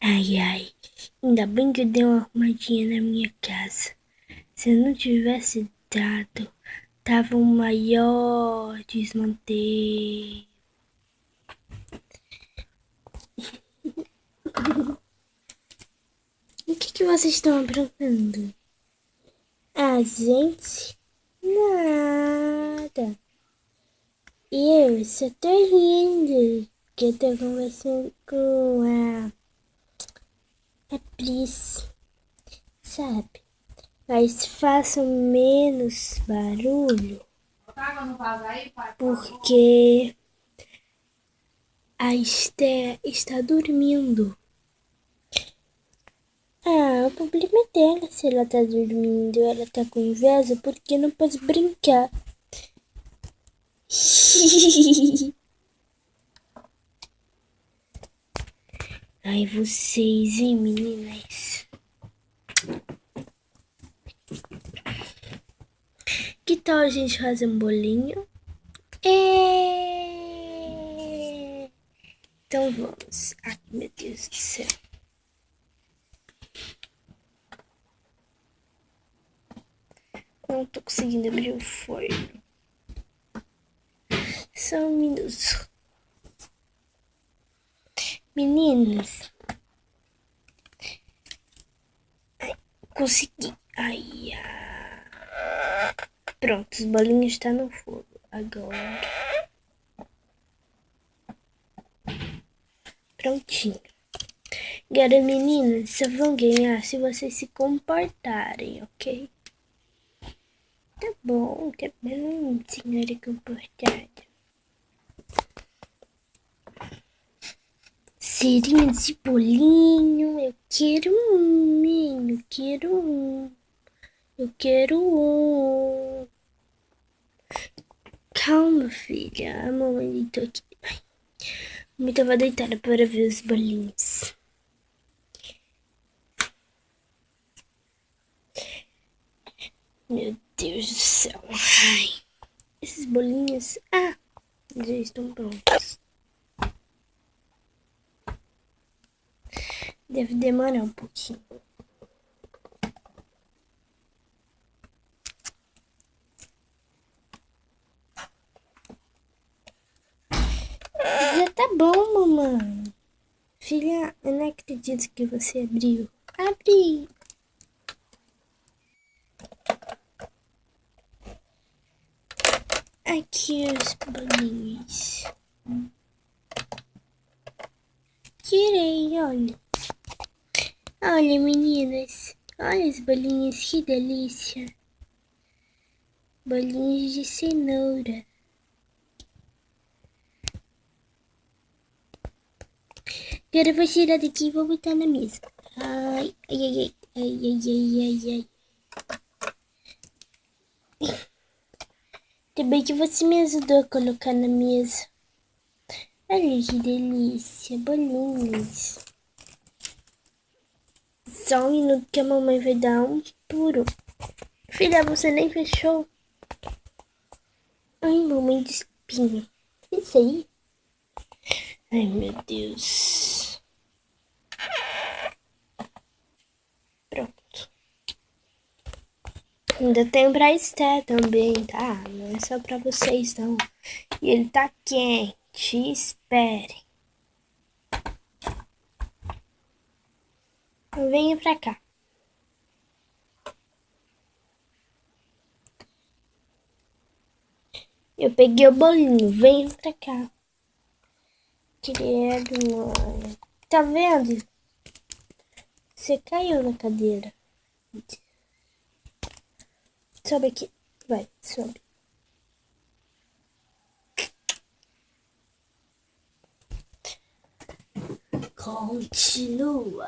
Ai, ai. Ainda bem que eu dei uma arrumadinha na minha casa. Se eu não tivesse dado, tava um maior desmanteio. O que vocês estão aprontando? A gente? Nada. E eu só tô rindo, que eu tô conversando com a Pris, sabe? Mas façam menos barulho, porque a Esté está dormindo. Ah, o problema é dela se ela tá dormindo. Ela tá com inveja porque não pode brincar. Ai, vocês, hein, meninas? Que tal a gente fazer um bolinho? Então vamos. Ai, meu Deus do céu. Não tô conseguindo abrir o forno. Só um minuto. Meninas. Ai, consegui. Ai, pronto, os bolinhos estão no fogo. Agora. Prontinho. Agora, meninas, só vão ganhar se vocês se comportarem, ok? Tá bom, senhora comportada. Serinha de bolinho, eu quero um, hein? Eu quero um. Eu quero um. Calma, filha. A mamãe deitou aqui. Ai, a mamãe tava deitada para ver os bolinhos. Meu Deus do céu. Ai, esses bolinhos. Ah, já estão prontos. Deve demorar um pouquinho. Já tá bom, mamãe. Filha, eu não acredito que você abriu. Abri. Aqui os bolinhos. Tirei, olha. Olha, meninas. Olha os bolinhos, que delícia. Bolinhos de cenoura. Agora eu vou tirar daqui e vou botar na mesa. Ai, ai, ai, ai, ai, ai, ai, ai. Também que você me ajudou a colocar na mesa. Olha que delícia, bolinhos. Só um minuto que a mamãe vai dar um puro. Filha, você nem fechou. Ai, mamãe de espinho. Isso aí? Ai, meu Deus. Pronto. Ainda tem pra Esté também, tá? Não é só pra vocês, não. E ele tá quente. Espere. Venha pra cá. Eu peguei o bolinho. Venha pra cá. Credo, mano. Tá vendo? Você caiu na cadeira. Sobe aqui. Vai, sobe. Continua.